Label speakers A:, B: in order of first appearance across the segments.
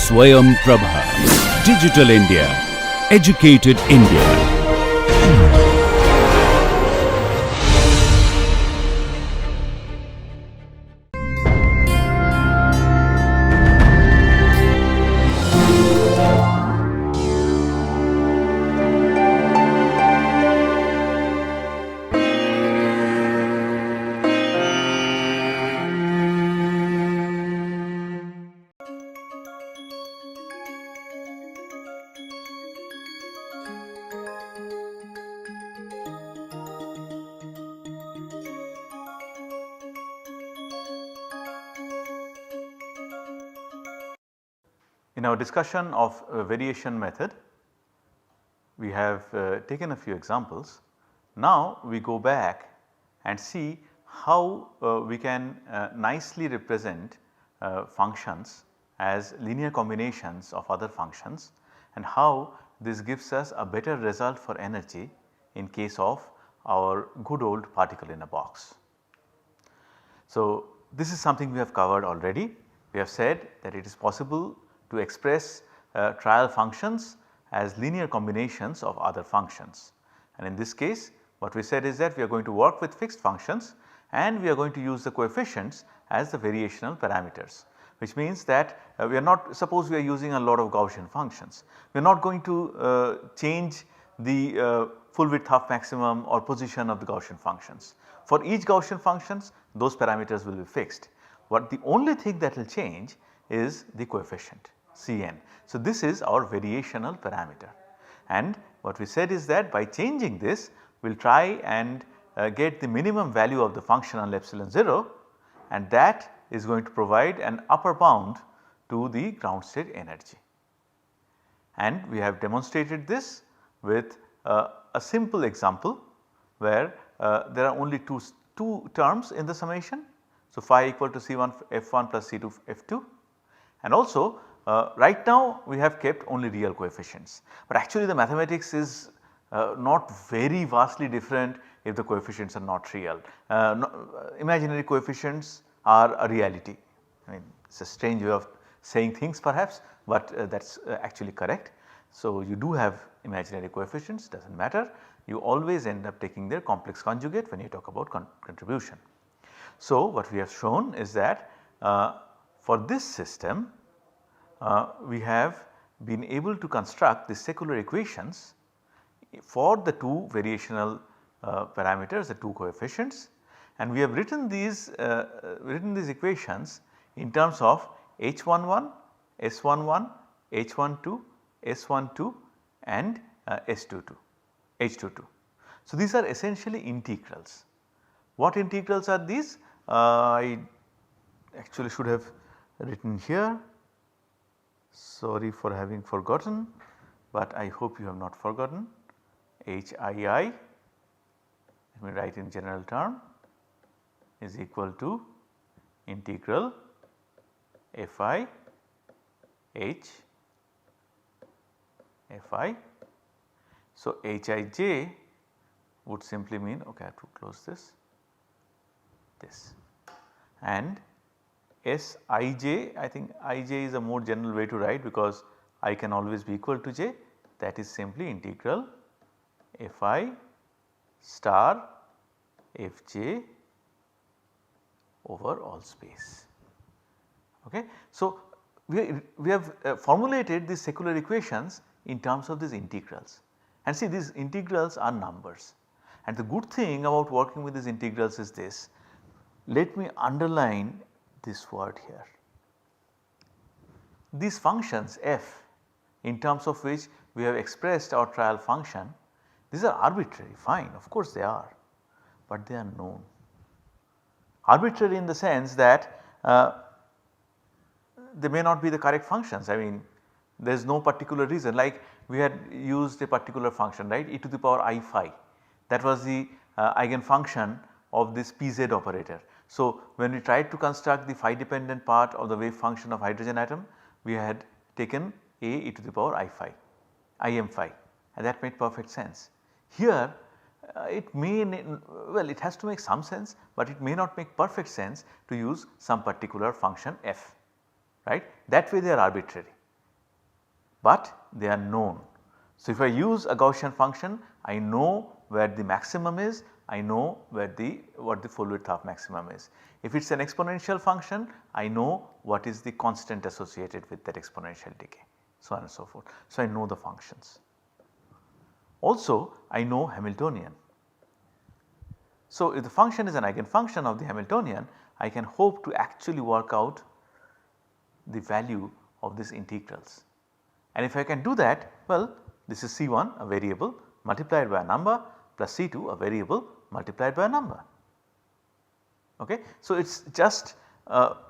A: Swayam Prabha. Digital India. Educated India.
B: In our discussion of variation method, we have taken a few examples. Now we go back and see how we can nicely represent functions as linear combinations of other functions and how this gives us a better result for energy in case of our good old particle in a box. So, this is something we have covered already. We have said that it is possible to express trial functions as linear combinations of other functions. And in this case what we said is that we are going to work with fixed functions and we are going to use the coefficients as the variational parameters, which means that we are not, suppose we are using a lot of Gaussian functions, we are not going to change the full width half maximum or position of the Gaussian functions. For each Gaussian functions those parameters will be fixed. What the only thing that will change is the coefficient Cn. So, this is our variational parameter and what we said is that by changing this we will try and get the minimum value of the function on epsilon 0 and that is going to provide an upper bound to the ground state energy. And we have demonstrated this with a simple example where there are only two terms in the summation. So, phi equal to C1 F1 plus C2 F2 and also right now we have kept only real coefficients, but actually the mathematics is not very vastly different if the coefficients are not real. Imaginary coefficients are a reality. I mean it is a strange way of saying things perhaps, but that is actually correct. So, you do have imaginary coefficients, does not matter, you always end up taking their complex conjugate when you talk about contribution. So, what we have shown is that for this system we have been able to construct the secular equations for the two variational parameters, the two coefficients, and we have written these equations in terms of H11, S11, H12, S12 and S22, H22. So, these are essentially integrals. What integrals are these? I actually should have written here, sorry for having forgotten, but I hope you have not forgotten. HII, let me write in general term, is equal to integral Fi H Fi. So, Hij would simply mean, okay, I have to close this and Sij, I think Ij is a more general way to write because I can always be equal to j, that is simply integral Fi star Fj over all space. Okay. So, we have formulated these secular equations in terms of these integrals and see these integrals are numbers, and the good thing about working with these integrals is this. Let me underline this word here. These functions f in terms of which we have expressed our trial function, these are arbitrary, fine, of course they are, but they are known. Arbitrary in the sense that they may not be the correct functions. I mean there is no particular reason, like we had used a particular function, right, e to the power I phi, that was the eigenfunction of this pz operator. So, when we tried to construct the phi dependent part of the wave function of hydrogen atom, we had taken a e to the power I phi, Im phi, and that made perfect sense. Here it may, well, it has to make some sense, but it may not make perfect sense to use some particular function f, right. That way they are arbitrary. but they are known. So, if I use a Gaussian function, I know where the maximum is, I know where what the full width of maximum is. If it is an exponential function, I know what is the constant associated with that exponential decay, so on and so forth. So, I know the functions. Also I know Hamiltonian. So, if the function is an eigenfunction of the Hamiltonian, I can hope to actually work out the value of these integrals. And if I can do that, well, this is C1 a variable multiplied by a number plus C2 a variable multiplied by a number. Okay. So, it is just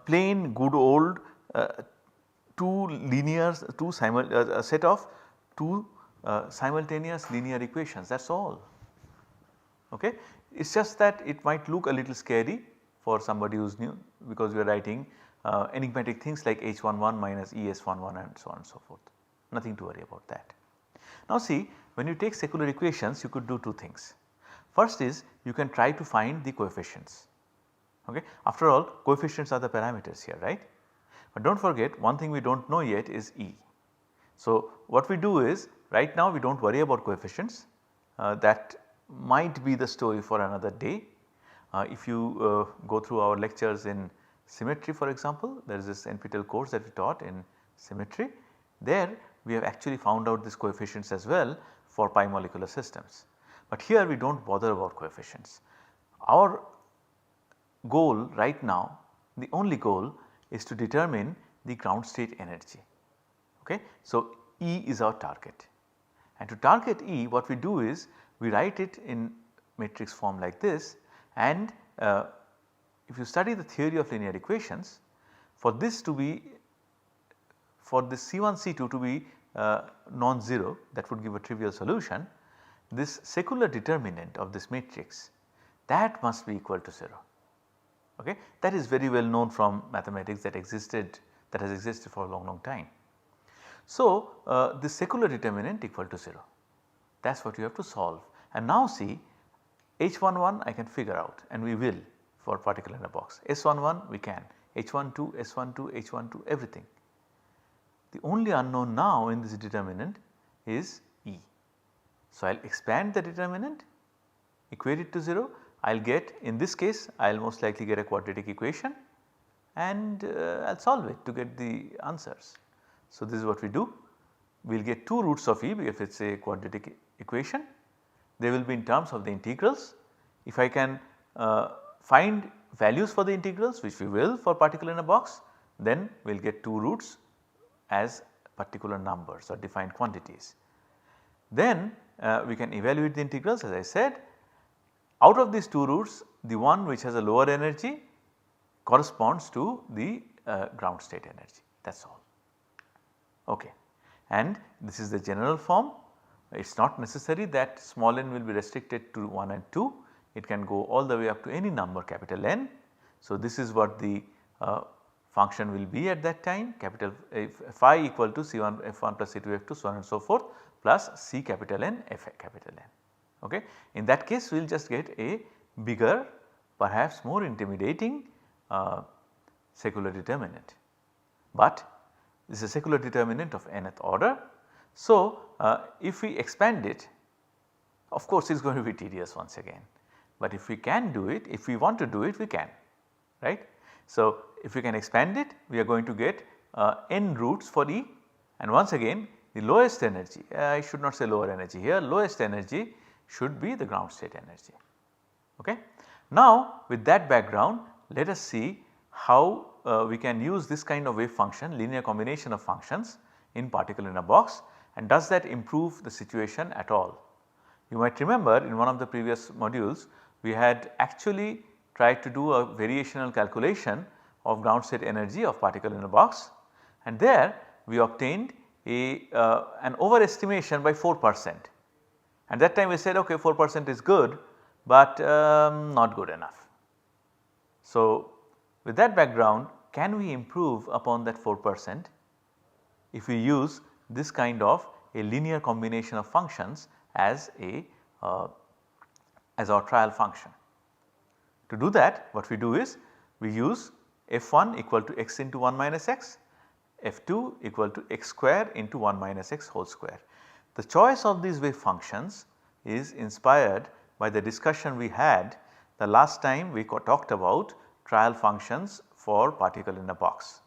B: plain good old a set of two simultaneous linear equations, that is all. Okay. It is just that it might look a little scary for somebody who is new, because we are writing enigmatic things like H11 minus ES11 and so on and so forth, nothing to worry about that. Now see, when you take secular equations, you could do two things. First is you can try to find the coefficients. Okay. After all, coefficients are the parameters here, right. But do not forget, one thing we do not know yet is E. So, what we do is right now we do not worry about coefficients, that might be the story for another day. If you go through our lectures in symmetry, for example, there is this NPTEL course that we taught in symmetry. There we have actually found out these coefficients as well for pi molecular systems. But here we do not bother about coefficients. Our goal right now, the only goal is to determine the ground state energy. Okay. So, E is our target, and to target E, what we do is we write it in matrix form like this, and if you study the theory of linear equations, for this to be, for this C1 C2 to be non-zero, that would give a trivial solution, this secular determinant of this matrix, that must be equal to 0. Okay. That is very well known from mathematics, that has existed for a long time. So, the secular determinant equal to 0, that is what you have to solve. And now see, H11 I can figure out, and we will for particle in a box, S11 we can, H12, S12, H12, everything. The only unknown now in this determinant is E. So, I will expand the determinant, equate it to 0, I will get, in this case I will most likely get a quadratic equation, and I will solve it to get the answers. So, this is what we do. We will get 2 roots of E if it is a quadratic equation. They will be in terms of the integrals. If I can find values for the integrals, which we will for particle in a box, then we will get 2 roots as particular numbers or defined quantities. Then we can evaluate the integrals, as I said. Out of these 2 roots, the one which has a lower energy corresponds to the ground state energy, that is all. Okay. And this is the general form. It is not necessary that small n will be restricted to 1 and 2, it can go all the way up to any number capital N. So, this is what the function will be at that time, capital phi equal to C1 F1 plus C2 F2 so on and so forth, plus C capital N F capital N. Okay. In that case, we will just get a bigger, perhaps more intimidating secular determinant, but this is a secular determinant of nth order. So, if we expand it, of course it is going to be tedious once again, but if we can do it, if we want to do it, we can, right. So, if we can expand it, we are going to get n roots for E, and once again the lowest energy, I should not say lower energy here, lowest energy should be the ground state energy. Okay. Now, with that background, let us see how we can use this kind of wave function, linear combination of functions in particle in a box, and does that improve the situation at all. You might remember in one of the previous modules we had actually tried to do a variational calculation of ground state energy of particle in a box, and there we obtained an overestimation by 4%. At that time we said okay, 4% is good, but not good enough. So, with that background, can we improve upon that 4% if we use this kind of a linear combination of functions as our trial function? To do that, what we do is we use f1 equal to x into 1 minus x, f2 equal to x square into 1 minus x whole square. The choice of these wave functions is inspired by the discussion we had the last time we talked about trial functions for particle in a box.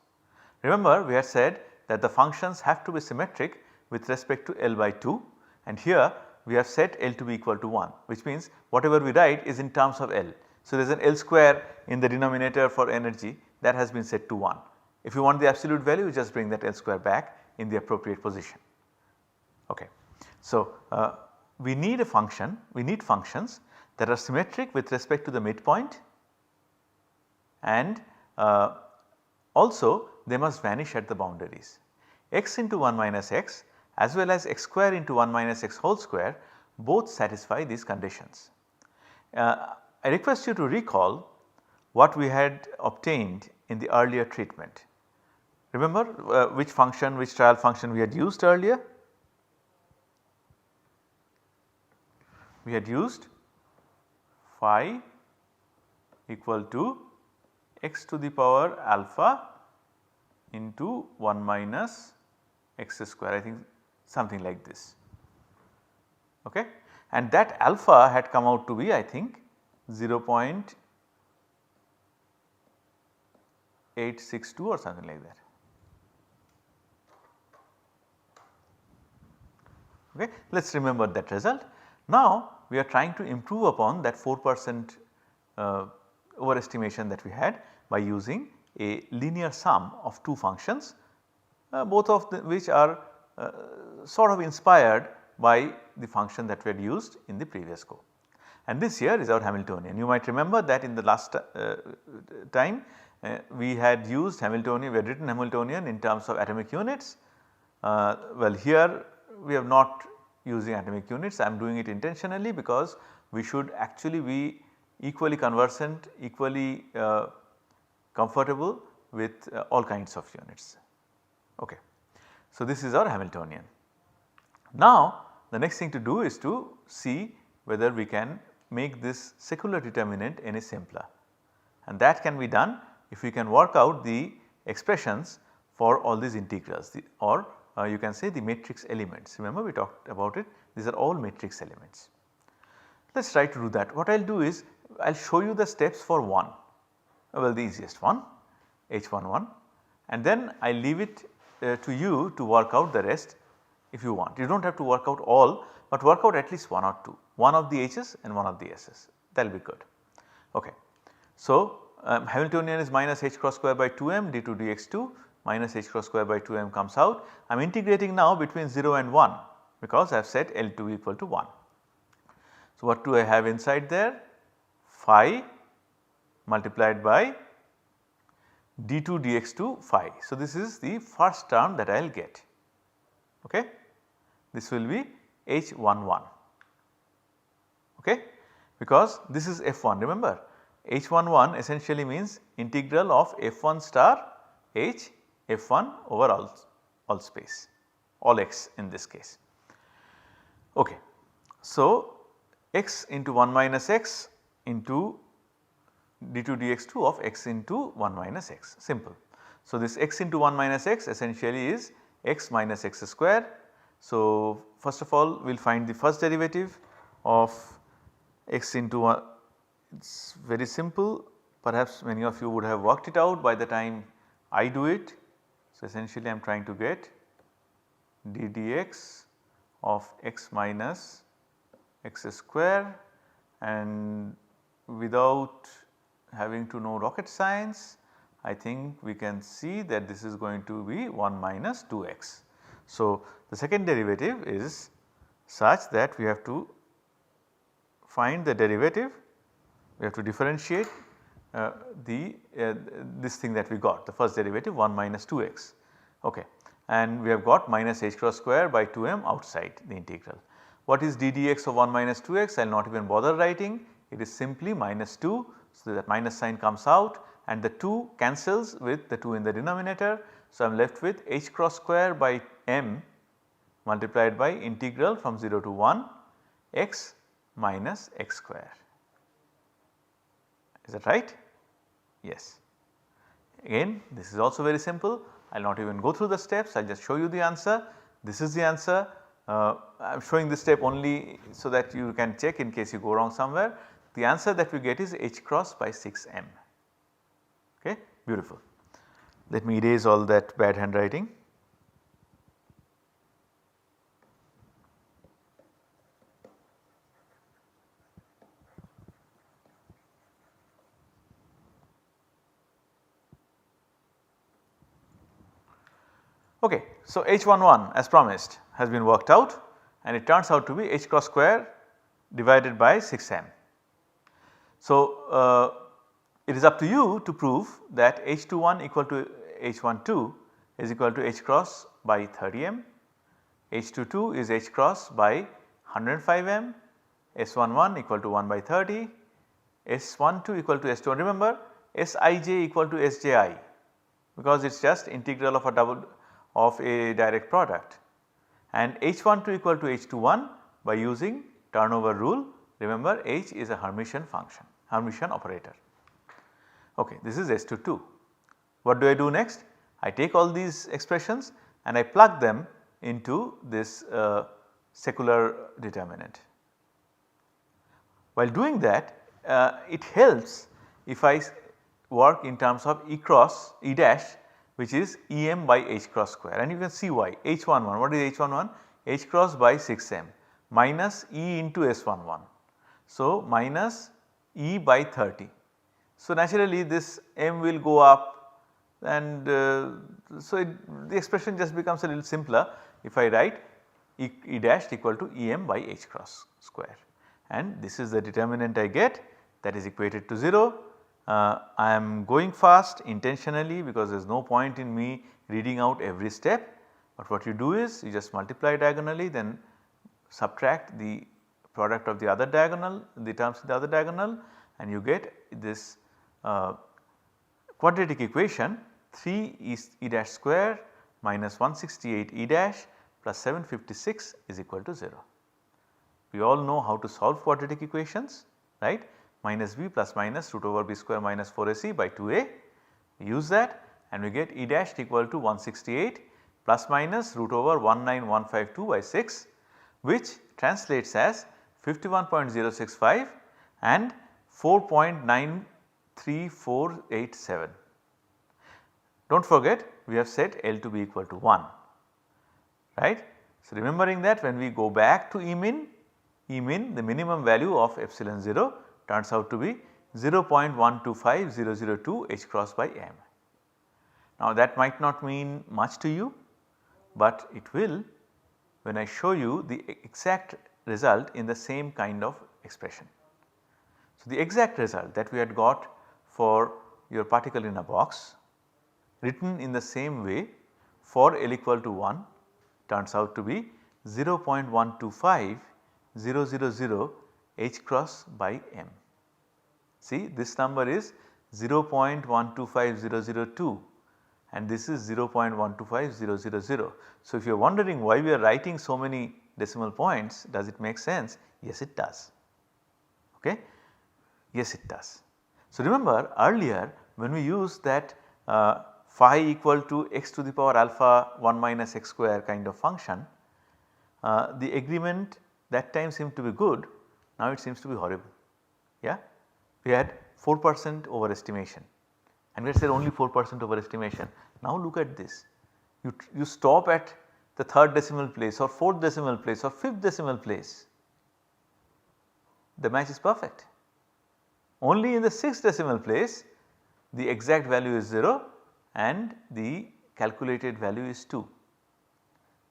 B: Remember we had said that the functions have to be symmetric with respect to L by 2, and here we have set L to be equal to 1, which means whatever we write is in terms of L. So, there is an L square in the denominator for energy that has been set to 1. If you want the absolute value, you just bring that L square back in the appropriate position. Okay. So, we need functions that are symmetric with respect to the midpoint, and also they must vanish at the boundaries. X into 1 minus x as well as x square into 1 minus x whole square both satisfy these conditions. I request you to recall what we had obtained in the earlier treatment. Remember which trial function we had used earlier? We had used phi equal to x to the power alpha into 1 minus x square, I think something like this. Okay. And that alpha had come out to be, I think, 0.862 or something like that. Okay. Let us remember that result. Now we are trying to improve upon that 4% overestimation that we had by using a linear sum of two functions, both of which are sort of inspired by the function that we had used in the previous go. And this here is our Hamiltonian. You might remember that in the last time we had used Hamiltonian, we had written Hamiltonian in terms of atomic units. Well, here we are not using atomic units. I am doing it intentionally because we should actually be equally conversant, equally comfortable with all kinds of units. Okay. So, this is our Hamiltonian. Now, the next thing to do is to see whether we can make this secular determinant any simpler, and that can be done if we can work out the expressions for all these integrals or you can say the matrix elements. Remember we talked about it, these are all matrix elements. Let us try to do that. What I will do is I will show you the steps for one, well the easiest one, H11, and then I leave it to you to work out the rest if you want. You do not have to work out all, but work out at least one or two, one of the H's and one of the S's, that will be good. Okay. So, Hamiltonian is minus h cross square by 2m d2 dx2 minus h cross square by 2m comes out. I am integrating now between 0 and 1 because I have set L2 equal to 1. So, what do I have inside there? Phi multiplied by d2 dx2 phi. So, this is the first term that I will get. Okay. This will be H11, okay, because this is F1. Remember H11 essentially means integral of F1 star H F1 over all space, all x in this case. Okay. So, x into 1 minus x into d2 dx2 of x into 1 minus x, simple. So, this x into 1 minus x essentially is x minus x square. So, first of all we will find the first derivative of x into 1, it is very simple, perhaps many of you would have worked it out by the time I do it. So, essentially I am trying to get d dx of x minus x square, and without having to know rocket science I think we can see that this is going to be 1 minus 2x. So, the second derivative is such that we have to find the derivative, we have to differentiate this thing that we got, the first derivative 1 minus 2x, okay, and we have got minus h cross square by 2m outside the integral. What is d dx of 1 minus 2x? I will not even bother writing, it is simply minus 2. So, that minus sign comes out and the 2 cancels with the 2 in the denominator. So, I am left with h cross square by m multiplied by integral from 0 to 1 x minus x square. Is that right? Yes. Again this is also very simple. I will not even go through the steps, I will just show you the answer. This is the answer. I am showing this step only so that you can check in case you go wrong somewhere. The answer that we get is H cross by 6m. Okay, beautiful. Let me erase all that bad handwriting. Okay, so H11 as promised has been worked out and it turns out to be H cross square divided by 6m. So, it is up to you to prove that H21 equal to H12 is equal to H cross by 30m, H22 is H cross by 105m, S11 equal to 1 by 30, S12 equal to S21. Remember Sij equal to Sji because it is just integral of a direct product, and H12 equal to H21 by using turnover rule. Remember H is a Hermitian function, Hermitian operator. Okay, this is S22. What do I do next? I take all these expressions and I plug them into this secular determinant. While doing that, it helps if I work in terms of E cross E dash, which is Em by H cross square, and you can see why. H11, what is H11? H cross by 6m minus E into S11. So, minus E by 30. So, naturally this m will go up and so the expression just becomes a little simpler if I write E dash equal to Em by H cross square, and this is the determinant I get, that is equated to 0. I am going fast intentionally because there is no point in me reading out every step, but what you do is you just multiply diagonally, then subtract the product of the other diagonal, the terms in the other diagonal, and you get this quadratic equation 3 E dash square minus 168 E dash plus 756 is equal to 0. We all know how to solve quadratic equations, right? Minus b plus minus root over b square minus 4ac by 2a. We use that and we get E dash equal to 168 plus minus root over 19152 by 6, which translates as 51.065 and 4.93487. Do not forget we have set L to be equal to 1, right. So, remembering that when we go back to E min, the minimum value of epsilon 0 turns out to be 0.125002 H cross by m. Now that might not mean much to you, but it will when I show you the exact result in the same kind of expression. So the exact result that we had got for your particle in a box written in the same way for L equal to 1 turns out to be 0.125000 H cross by m. See, this number is 0.125002 and this is 0.125000. So, if you are wondering why we are writing so many decimal points, does it make sense? Yes, it does. Okay? Yes, it does. So, remember earlier when we used that phi equal to x to the power alpha 1 minus x square kind of function, the agreement that time seemed to be good, now it seems to be horrible. Yeah? We had 4% overestimation and we had said only 4% overestimation. Now look at this, you stop at the 3rd decimal place or 4th decimal place or 5th decimal place, the match is perfect. Only in the 6th decimal place the exact value is 0 and the calculated value is 2.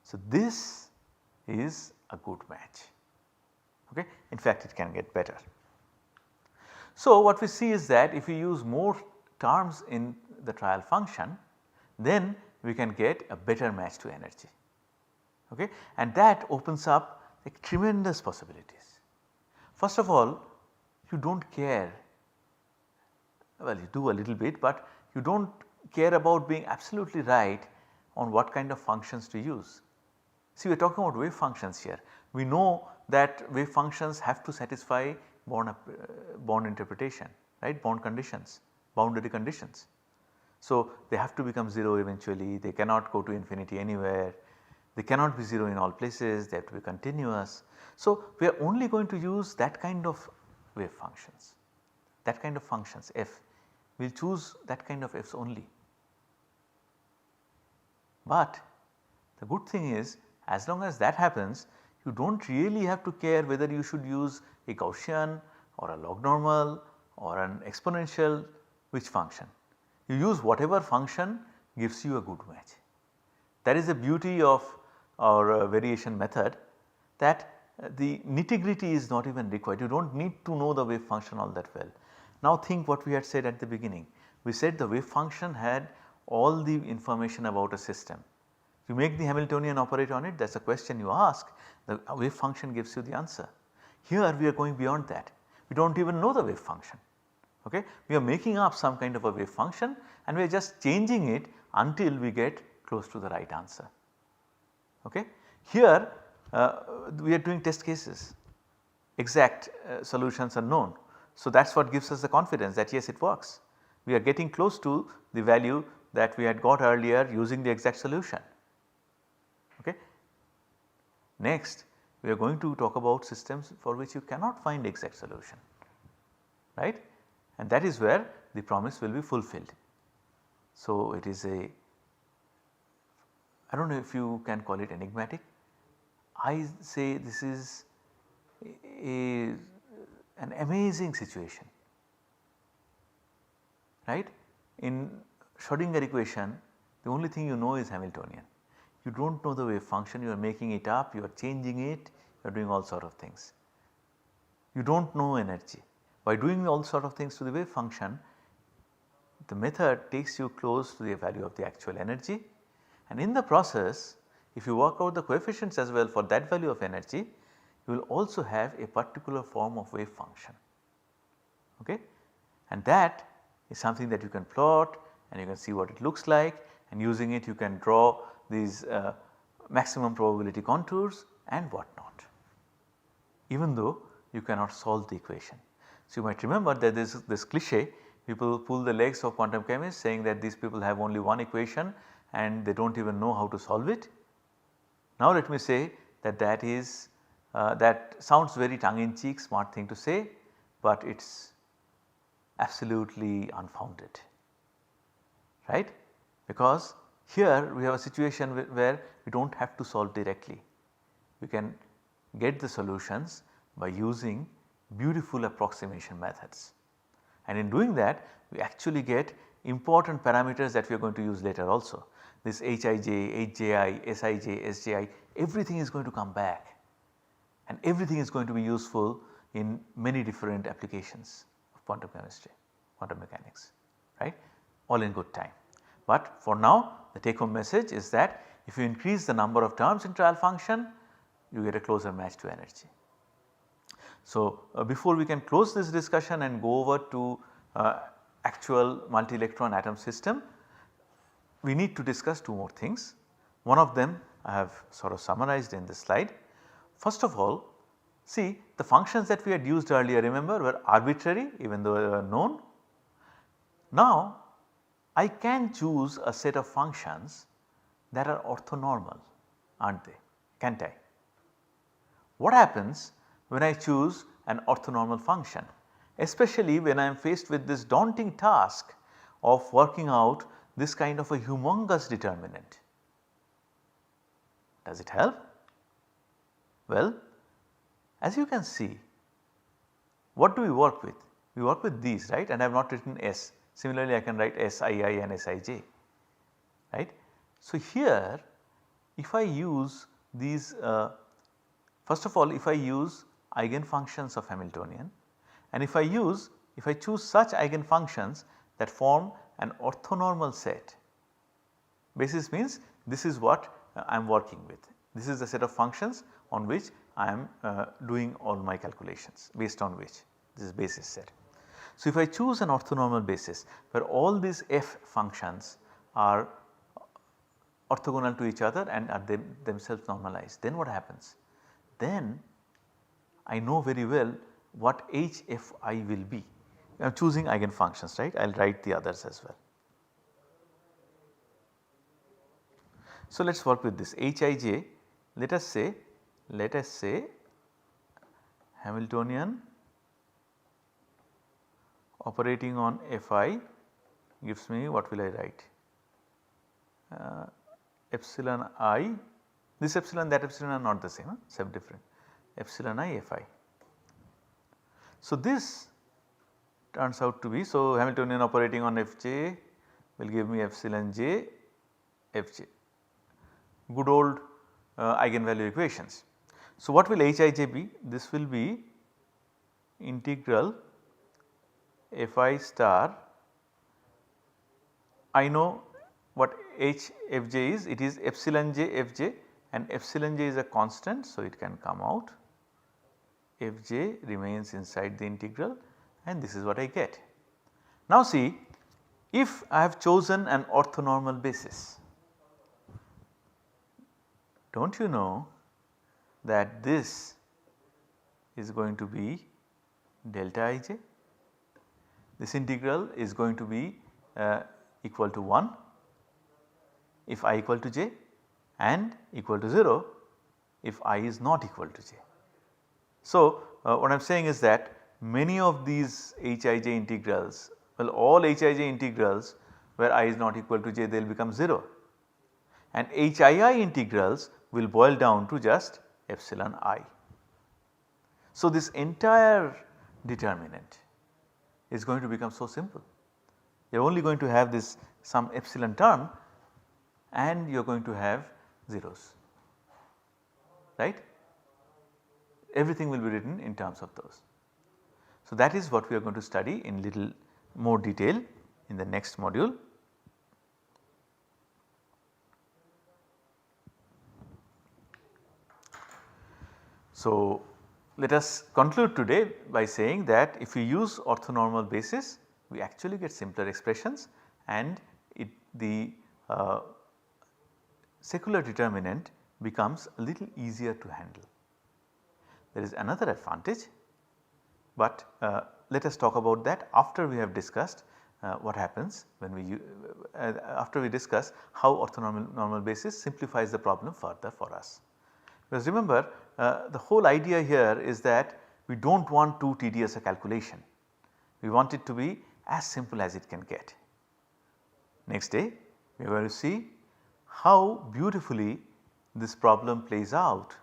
B: So this is a good match, okay. In fact it can get better. So what we see is that if we use more terms in the trial function, then we can get a better match to energy, okay, and that opens up like tremendous possibilities. First of all, you do not care, well you do a little bit, but you do not care about being absolutely right on what kind of functions to use. See, we are talking about wave functions here. We know that wave functions have to satisfy bound interpretation, right, bound conditions, boundary conditions. So, they have to become 0 eventually, they cannot go to infinity anywhere, they cannot be 0 in all places, they have to be continuous. So, we are only going to use that kind of wave functions, that kind of functions f, we will choose that kind of f's only. But the good thing is, as long as that happens, you do not really have to care whether you should use a Gaussian or a log normal or an exponential, which function. You use whatever function gives you a good match. That is the beauty of our variation method, that the nitty-gritty is not even required. You do not need to know the wave function all that well. Now think what we had said at the beginning. We said the wave function had all the information about a system. You make the Hamiltonian operate on it, that is a question you ask, the wave function gives you the answer. Here we are going beyond that, we do not even know the wave function. Okay? We are making up some kind of a wave function and we are just changing it until we get close to the right answer. Okay? Here we are doing test cases, exact solutions are known. So, that is what gives us the confidence that yes, it works. We are getting close to the value that we had got earlier using the exact solution. Okay. Next, we are going to talk about systems for which you cannot find exact solution, right, and that is where the promise will be fulfilled. So, it is a, I do not know if you can call it enigmatic, I say this is an amazing situation, right. In Schrodinger equation, the only thing you know is Hamiltonian. You do not know the wave function, you are making it up, you are changing it, you are doing all sort of things. You do not know energy. By doing all sort of things to the wave function, the method takes you close to the value of the actual energy, and in the process, if you work out the coefficients as well for that value of energy, you will also have a particular form of wave function. Okay? And that is something that you can plot and you can see what it looks like, and using it you can draw these maximum probability contours and what not, even though you cannot solve the equation. So, you might remember that there is this cliche, people pull the legs of quantum chemists saying that these people have only one equation and they do not even know how to solve it. Now, let me say that that is that sounds very tongue in cheek, smart thing to say, but it is absolutely unfounded, right, because here we have a situation where we do not have to solve directly. We can get the solutions by using beautiful approximation methods, and in doing that we actually get important parameters that we are going to use later also. This Hij, Hji, Sij, Sji, everything is going to come back and everything is going to be useful in many different applications of quantum chemistry, quantum mechanics, right, all in good time. But for now, the take home message is that if you increase the number of terms in trial function, you get a closer match to energy. So, before we can close this discussion and go over to actual multi-electron atom system, we need to discuss two more things. One of them I have sort of summarized in this slide. First of all, see, the functions that we had used earlier, remember, were arbitrary even though they were known. Now, I can choose a set of functions that are orthonormal, are not they, can't I? What happens when I choose an orthonormal function, especially when I am faced with this daunting task of working out this kind of a humongous determinant? Does it help? Well, as you can see, what do we work with? We work with these, right, and I have not written S. Similarly, I can write Sii and Sij, right. So, here if I use these first of all, if I use eigenfunctions of Hamiltonian, and if I choose such eigenfunctions that form an orthonormal set, basis means this is what I am working with, this is the set of functions on which I am doing all my calculations, based on which this is basis set. So, if I choose an orthonormal basis where all these f functions are orthogonal to each other and are themselves normalized, then what happens? Then I know very well what HFI will be. I am choosing eigenfunctions, right, I will write the others as well. So, let us work with this Hij, let us say Hamiltonian operating on Fi gives me, what will I write, epsilon I, this epsilon, that epsilon are not the same, some different, epsilon I Fi. So, this turns out to be, so Hamiltonian operating on Fj will give me epsilon j Fj, good old eigenvalue equations. So, what will Hij be? This will be integral Fi star, I know what h Fj is, it is epsilon j Fj, and epsilon j is a constant. So, it can come out, Fj remains inside the integral, and this is what I get. Now see, if I have chosen an orthonormal basis, do not you know that this is going to be delta Ij, this integral is going to be equal to 1 if I equal to j and equal to 0 if I is not equal to j. So, what I am saying is that many of these Hij integrals, well, all Hij integrals where I is not equal to j, they will become 0, and Hii integrals will boil down to just epsilon I. So, this entire determinant is going to become so simple. You are only going to have this some epsilon term and you are going to have zeros, right. Everything will be written in terms of those. So, that is what we are going to study in little more detail in the next module. So, let us conclude today by saying that if we use orthonormal basis, we actually get simpler expressions, and the secular determinant becomes a little easier to handle. There is another advantage, but let us talk about that after we have discussed what happens when we after we discuss how orthonormal basis simplifies the problem further for us. Because remember, the whole idea here is that we do not want too tedious a calculation, we want it to be as simple as it can get. Next day we are going to see how beautifully this problem plays out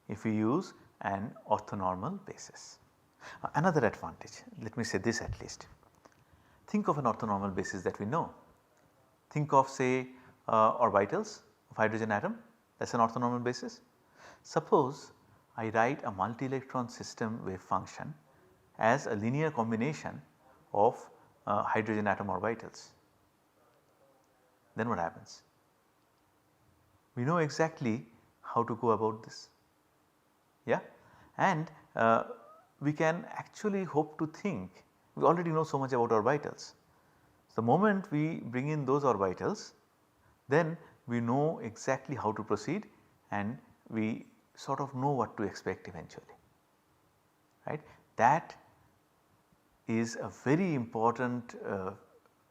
B: if we use an orthonormal basis. Another advantage, let me say this at least, think of an orthonormal basis that we know, think of say orbitals of hydrogen atom, that is an orthonormal basis. Suppose I write a multi-electron system wave function as a linear combination of hydrogen atom orbitals, then what happens? We know exactly how to go about this, yeah, and we can actually hope to think, we already know so much about orbitals. The moment we bring in those orbitals, then we know exactly how to proceed and we sort of know what to expect eventually, right. That is a very important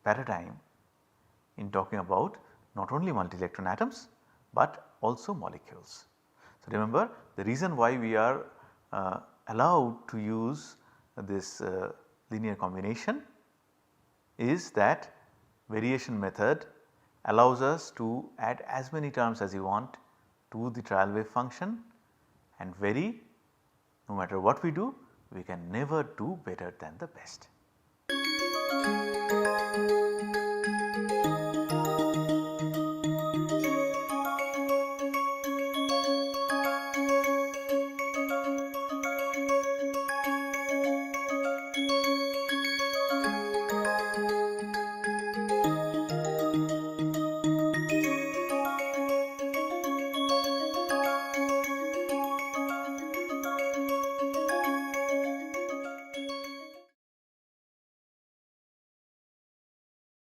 B: paradigm in talking about not only multi-electron atoms, but also molecules. So, remember, the reason why we are allowed to use this linear combination is that variation method allows us to add as many terms as you want to the trial wave function, and vary, no matter what we do, we can never do better than the best.